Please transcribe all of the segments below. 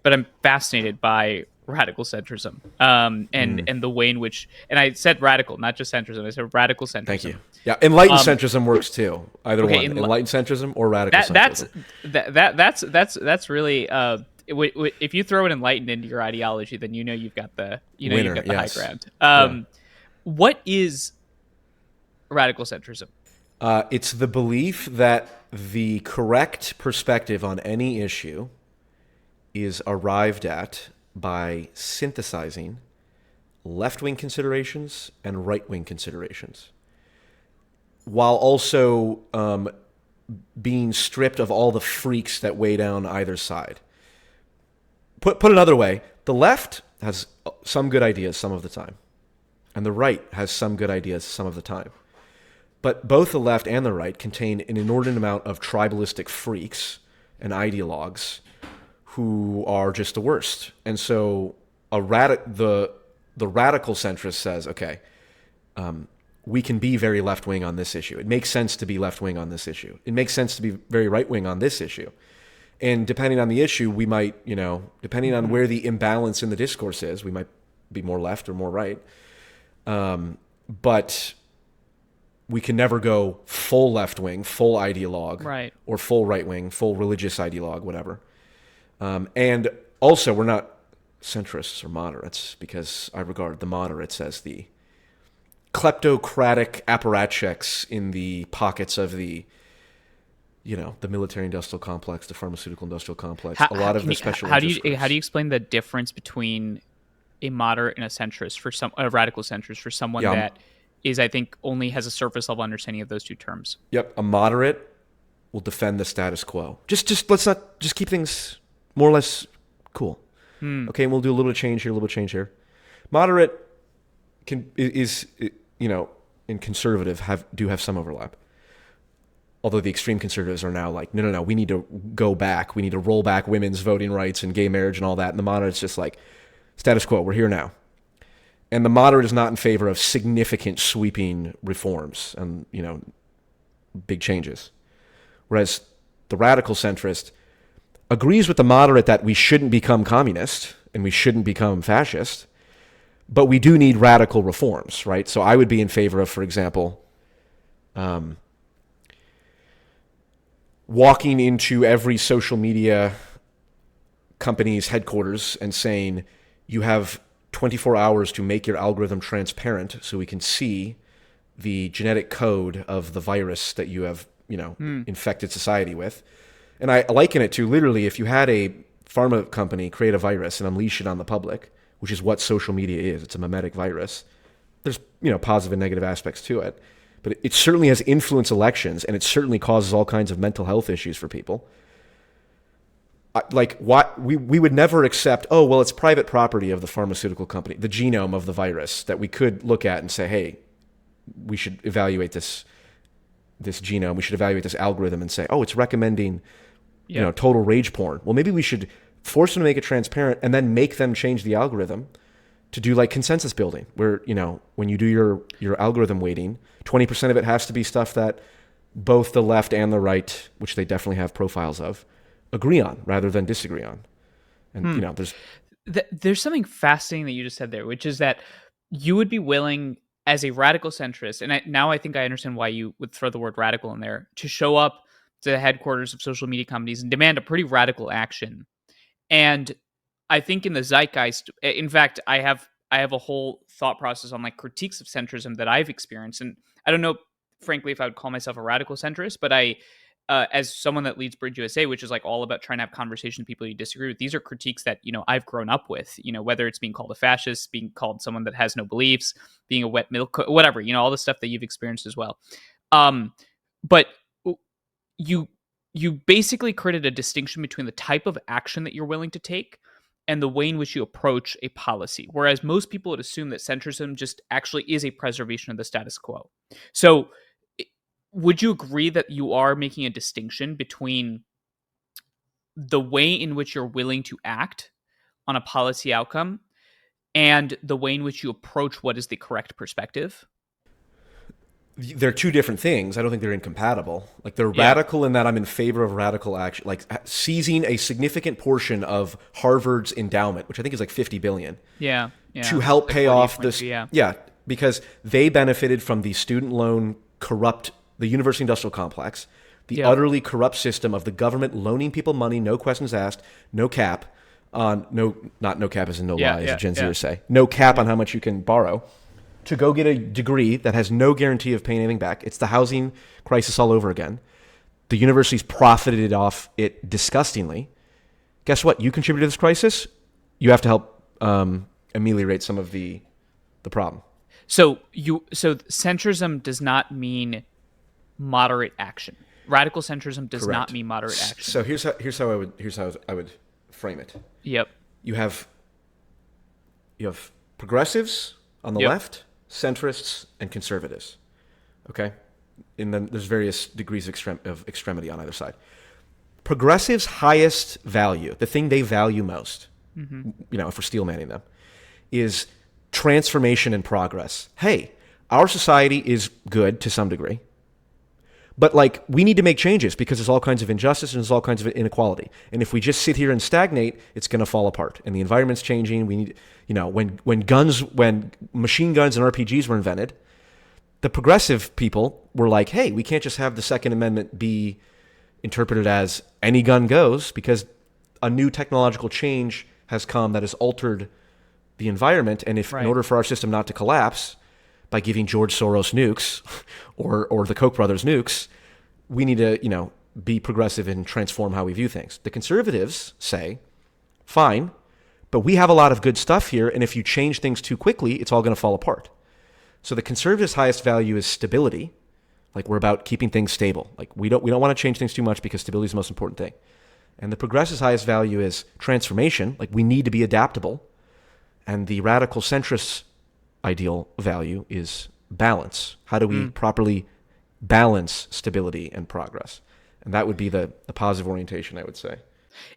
but I'm fascinated by radical centrism, and the way in which, and I said radical, not just centrism. I said radical Thank you. centrism. Yeah, enlightened Um, centrism works too. Either okay, one, enlightened centrism or radical that that's centrism. that's really if you throw an enlightened into your ideology, then you've Winner, got the high yes. ground. Yeah. What is radical centrism? It's the belief that the correct perspective on any issue is arrived at by synthesizing left wing considerations and right wing considerations, while also being stripped of all the freaks that weigh down either side. Put another way, the left has some good ideas some of the time, and the right has some good ideas some of the time. But both the left and the right contain an inordinate amount of tribalistic freaks and ideologues who are just the worst. And so the radical centrist says, okay, we can be very left wing on this issue. It makes sense to be left wing on this issue. It makes sense to be very right wing on this issue. And depending on the issue, we might, depending on where the imbalance in the discourse is, we might be more left or more right. But we can never go full left wing, full ideologue, Right. or full right wing, full religious ideologue, whatever. And also, we're not centrists or moderates because I regard the moderates as the kleptocratic apparatchiks in the pockets of the military industrial complex, the pharmaceutical industrial complex, a lot of the special interest How do groups. you explain the difference between a moderate and a radical centrist for someone Yeah, that is, I think, only has a surface level understanding of those two terms? yep. A moderate will defend the status quo. Just let's not just keep things more or less cool. Hmm. Okay, and we'll do a little change here, a little change here. Moderate is and conservative do have some overlap. Although the extreme conservatives are now like, no, we need to go back. We need to roll back women's voting rights and gay marriage and all that. And the moderate's just like, status quo, we're here now. And the moderate is not in favor of significant sweeping reforms and, big changes. Whereas the radical centrist agrees with the moderate that we shouldn't become communist and we shouldn't become fascist, but we do need radical reforms, right? So I would be in favor of, for example, walking into every social media company's headquarters and saying, you have 24 hours to make your algorithm transparent so we can see the genetic code of the virus that you have, infected society with. And I liken it to literally if you had a pharma company create a virus and unleash it on the public, which is what social media is. It's a mimetic virus. There's, positive and negative aspects to it. But it certainly has influenced elections, and it certainly causes all kinds of mental health issues for people. Like, what we would never accept, oh, well, it's private property of the pharmaceutical company, the genome of the virus that we could look at and say, hey, we should evaluate this genome. We should evaluate this algorithm and say, oh, it's recommending, Yep. total rage porn. Well, maybe we should force them to make it transparent and then make them change the algorithm to do like consensus building, where, when you do your algorithm weighting, 20% of it has to be stuff that both the left and the right, which they definitely have profiles of, agree on rather than disagree on. And, Hmm. There's something fascinating that you just said there, which is that you would be willing, as a radical centrist, and now I think I understand why you would throw the word radical in there, to show up to the headquarters of social media companies and demand a pretty radical action. And I think in the zeitgeist, in fact, I have a whole thought process on like critiques of centrism that I've experienced, and I don't know, frankly, if I would call myself a radical centrist, but as someone that leads Bridge USA, which is like all about trying to have conversations with people you disagree with, these are critiques that I've grown up with. Whether it's being called a fascist, being called someone that has no beliefs, being a wet milk, whatever. All the stuff that you've experienced as well. Um, but you you basically created a distinction between the type of action that you're willing to take and the way in which you approach a policy. Whereas most people would assume that centrism just actually is a preservation of the status quo. So, would you agree that you are making a distinction between the way in which you're willing to act on a policy outcome and the way in which you approach what is the correct perspective? they're two different things. I don't think they're incompatible. Like they're Yeah. radical in that I'm in favor of radical action, like seizing a significant portion of Harvard's endowment, which I think is like 50 billion, Yeah. Yeah. to help Like pay off 48.2, this. yeah. Yeah, because they benefited from the student loan corrupt, the university industrial complex, the Yep. utterly corrupt system of the government loaning people money, no questions asked, no cap on not no cap as in no Yeah. lie, as Yeah. the Gen Yeah. Zers say, no cap on how much you can borrow to go get a degree that has no guarantee of paying anything back. It's the housing crisis all over again. The universities profited off it disgustingly. Guess what? You contributed to this crisis. You have to help ameliorate some of the problem. So centrism does not mean moderate action. Radical centrism does not Correct. mean moderate action. So here's how I would frame it. Yep. You have progressives on the Yep. left, centrists, and conservatives. Okay, and then there's various degrees of extremity on either side. Progressives' highest value, the thing they value most, if we're steel manning them, is transformation and progress. Hey, our society is good to some degree, but like we need to make changes because there's all kinds of injustice and there's all kinds of inequality. And if we just sit here and stagnate, it's going to fall apart. And the environment's changing. We need, when machine guns and RPGs were invented, the progressive people were like, hey, we can't just have the Second Amendment be interpreted as any gun goes because a new technological change has come that has altered the environment. And if in order for our system not to collapse by giving George Soros nukes or the Koch brothers nukes, we need to, be progressive and transform how we view things. The conservatives say, fine, but we have a lot of good stuff here. And if you change things too quickly, it's all going to fall apart. So the conservatives' highest value is stability. Like we're about keeping things stable. Like we don't want to change things too much because stability is the most important thing. And the progressives' highest value is transformation. Like we need to be adaptable. And the radical centrist ideal value is balance. How do we properly balance stability and progress? And that would be the positive orientation, I would say.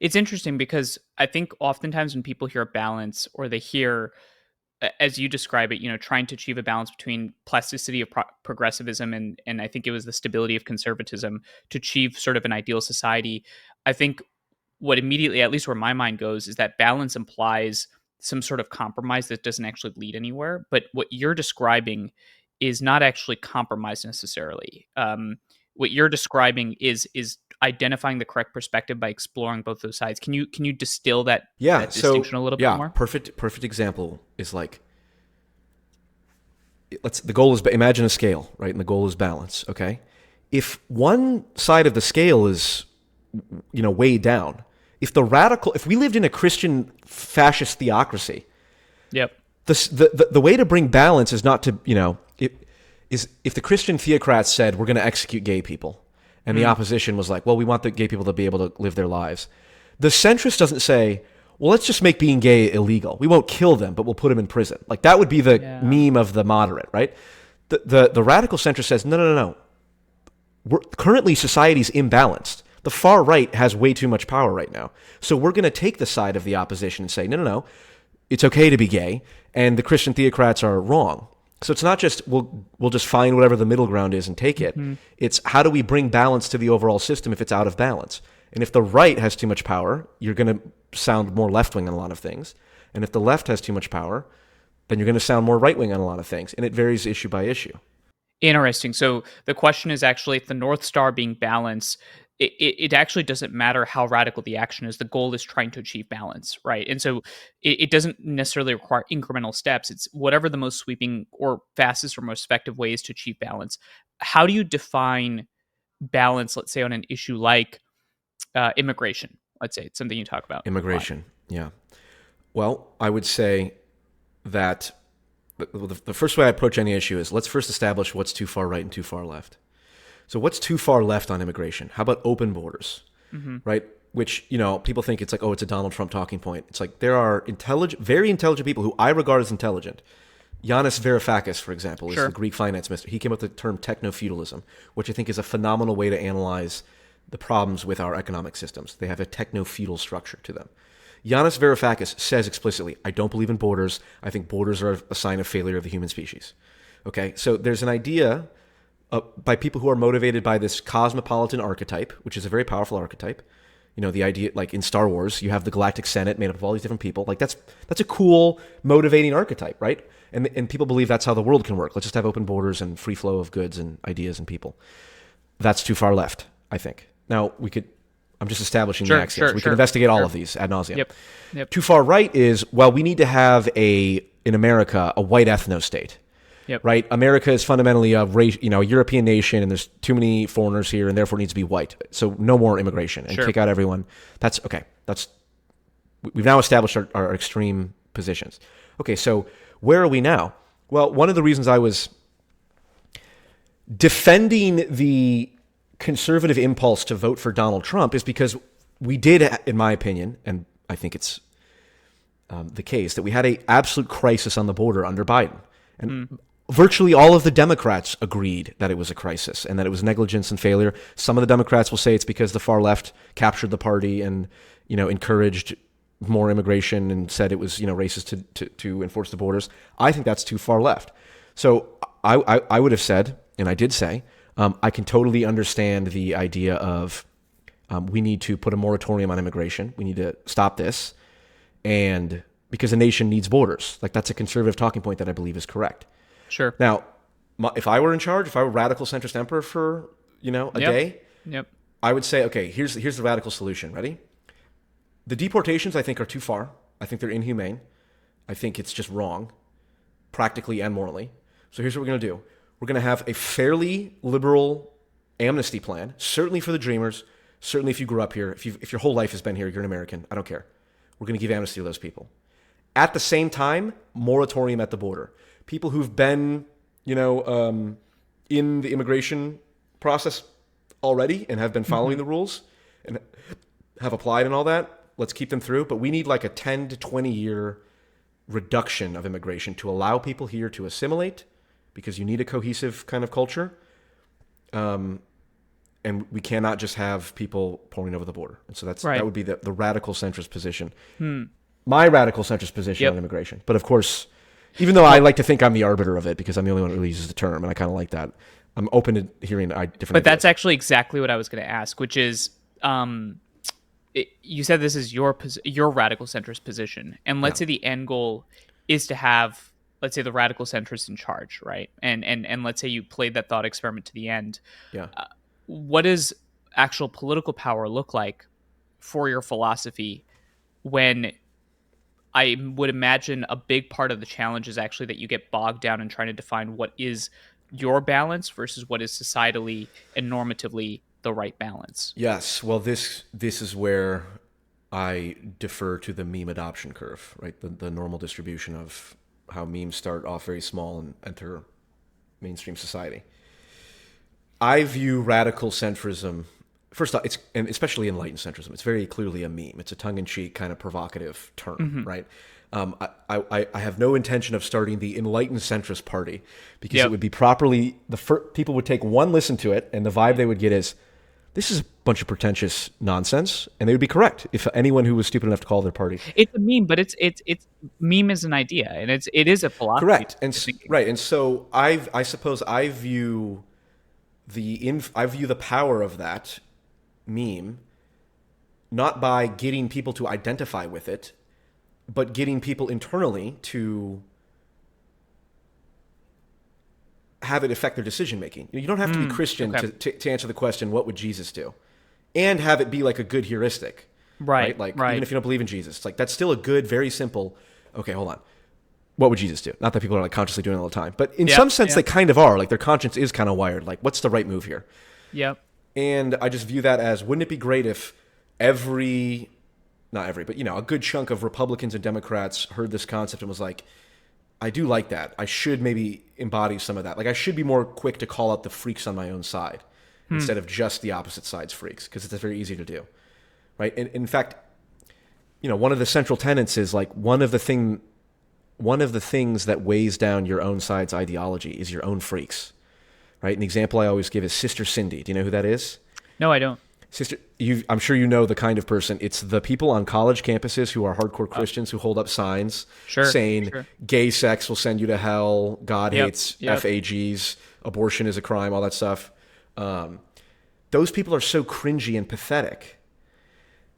It's interesting because I think oftentimes when people hear balance or they hear, as you describe it, trying to achieve a balance between plasticity of progressivism and I think it was the stability of conservatism to achieve sort of an ideal society. I think what immediately, at least where my mind goes, is that balance implies some sort of compromise that doesn't actually lead anywhere. But what you're describing is not actually compromise necessarily. What you're describing is identifying the correct perspective by exploring both those sides. Can you distill that distinction a little bit more? Perfect example is like the goal is imagine a scale, right? And the goal is balance, okay? If one side of the scale is weighed down, if we lived in a Christian fascist theocracy, yep. The way to bring balance is not to, if the Christian theocrats said we're going to execute gay people, and the opposition was like, well, we want the gay people to be able to live their lives. The centrist doesn't say, well, let's just make being gay illegal. We won't kill them, but we'll put them in prison. Like that would be the meme of the moderate, right? The radical centrist says, no. Currently, society's imbalanced. The far right has way too much power right now. So we're going to take the side of the opposition and say, no, it's okay to be gay, and the Christian theocrats are wrong. So it's not just we'll just find whatever the middle ground is and take it. It's how do we bring balance to the overall system if it's out of balance? And if the right has too much power, you're going to sound more left-wing on a lot of things. And if the left has too much power, then you're going to sound more right-wing on a lot of things. And it varies issue by issue. Interesting. So the question is actually, if the North Star being balance, it actually doesn't matter how radical the action is. The goal is trying to achieve balance, right? And so it doesn't necessarily require incremental steps. It's whatever the most sweeping or fastest or most effective way is to achieve balance. How do you define balance, let's say, on an issue like immigration? Let's say it's something you talk about. Immigration, yeah. Well, I would say that the first way I approach any issue is let's first establish what's too far right and too far left. So what's too far left on immigration? How about open borders, right? Which, people think it's like, oh, it's a Donald Trump talking point. It's like there are very intelligent people who I regard as intelligent. Yanis Varoufakis, for example, is the Greek finance minister. He came up with the term techno-feudalism, which I think is a phenomenal way to analyze the problems with our economic systems. They have a techno-feudal structure to them. Yanis Varoufakis says explicitly, I don't believe in borders. I think borders are a sign of failure of the human species. Okay, so there's an idea by people who are motivated by this cosmopolitan archetype, which is a very powerful archetype. The idea, like in Star Wars, you have the Galactic Senate made up of all these different people. Like that's a cool, motivating archetype, right? And people believe that's how the world can work. Let's just have open borders and free flow of goods and ideas and people. That's too far left, I think. Now I'm just establishing the axioms. We can investigate all of these ad nauseum. Yep. Too far right is, well, we need to have in America, a white ethno-state. Yep. Right? America is fundamentally a European nation, and there's too many foreigners here, and therefore needs to be white. So no more immigration and kick out everyone. That's okay. We've now established our extreme positions. Okay, so where are we now? Well, one of the reasons I was defending the conservative impulse to vote for Donald Trump is because we did, in my opinion, and I think it's the case, that we had an absolute crisis on the border under Biden. And virtually all of the Democrats agreed that it was a crisis and that it was negligence and failure. Some of the Democrats will say it's because the far left captured the party and, encouraged more immigration and said it was, racist to enforce the borders. I think that's too far left. So I would have said, and I did say, I can totally understand the idea of we need to put a moratorium on immigration. We need to stop this. And because a nation needs borders. Like that's a conservative talking point that I believe is correct. Sure. Now, if I were in charge, if I were radical centrist emperor for, a day, I would say, okay, here's the radical solution. Ready? The deportations, I think, are too far. I think they're inhumane. I think it's just wrong, practically and morally. So here's what we're going to do. We're going to have a fairly liberal amnesty plan, certainly for the dreamers, certainly if you grew up here. If your whole life has been here, you're an American. I don't care. We're going to give amnesty to those people. At the same time, moratorium at the border. People who've been, in the immigration process already and have been following the rules and have applied and all that, let's keep them through. But we need like a 10 to 20 year reduction of immigration to allow people here to assimilate, because you need a cohesive kind of culture. And we cannot just have people pouring over the border. And so that would be the radical centrist position. My radical centrist position on immigration. But of course, even though I like to think I'm the arbiter of it because I'm the only one who really uses the term, and I kind of like that, I'm open to hearing different But ideas. that's actually exactly what I was going to ask, which is, you said this is your radical centrist position. And let's say the end goal is to have, let's say, the radical centrists in charge, right? And let's say you played that thought experiment to the end. Yeah. What does actual political power look like for your philosophy when I would imagine a big part of the challenge is actually that you get bogged down in trying to define what is your balance versus what is societally and normatively the right balance? Yes. Well, this is where I defer to the meme adoption curve, right? The normal distribution of how memes start off very small and enter mainstream society. I view radical centrism, first off, and especially enlightened centrism, it's very clearly a meme. It's a tongue-in-cheek kind of provocative term, right? I have no intention of starting the enlightened centrist party because it would be properly, people would take one listen to it and the vibe they would get is, this is a bunch of pretentious nonsense, and they would be correct if anyone who was stupid enough to call their party. It's a meme, but it's meme is an idea, and it is a philosophy. Correct, and so I suppose I view the power of that meme not by getting people to identify with it, but getting people internally to have it affect their decision making. You don't have to be Christian to answer the question, what would Jesus do? And have it be like a good heuristic. Right. Even if you don't believe in Jesus, it's like that's still a good, very simple, okay, hold on. What would Jesus do? Not that people are like consciously doing it all the time, but in some sense they kind of are. Like their conscience is kind of wired. Like, what's the right move here? Yep. And I just view that as, wouldn't it be great if not every, but a good chunk of Republicans and Democrats heard this concept and was like, I do like that. I should maybe embody some of that. Like I should be more quick to call out the freaks on my own side instead of just the opposite side's freaks, because it's very easy to do, right? And in fact, one of the central tenets is like one of the things that weighs down your own side's ideology is your own freaks, right? An example I always give is Sister Cindy. Do you know who that is? No, I don't. Sister, I'm sure you know the kind of person. It's the people on college campuses who are hardcore Christians who hold up signs saying gay sex will send you to hell, God hates FAGs, abortion is a crime, all that stuff. Those people are so cringy and pathetic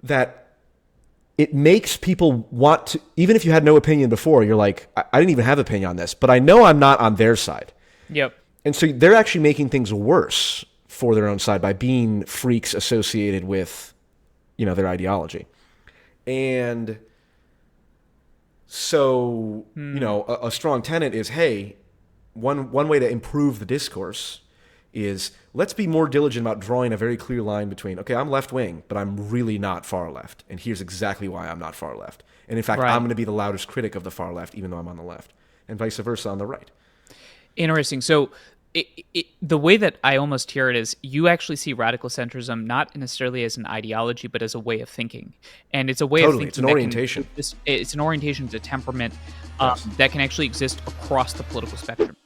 that it makes people want to, even if you had no opinion before, you're like, I didn't even have an opinion on this, but I know I'm not on their side. Yep. And so they're actually making things worse for their own side by being freaks associated with, their ideology. And so, a strong tenet is, hey, one way to improve the discourse is let's be more diligent about drawing a very clear line between, okay, I'm left wing, but I'm really not far left. And here's exactly why I'm not far left. And in fact, Right. I'm going to be the loudest critic of the far left, even though I'm on the left, and vice versa on the right. Interesting. So the way that I almost hear it is you actually see radical centrism not necessarily as an ideology, but as a way of thinking. And it's a way of Totally. thinking. It's an orientation. It's an orientation, it's a temperament Yes. that can actually exist across the political spectrum.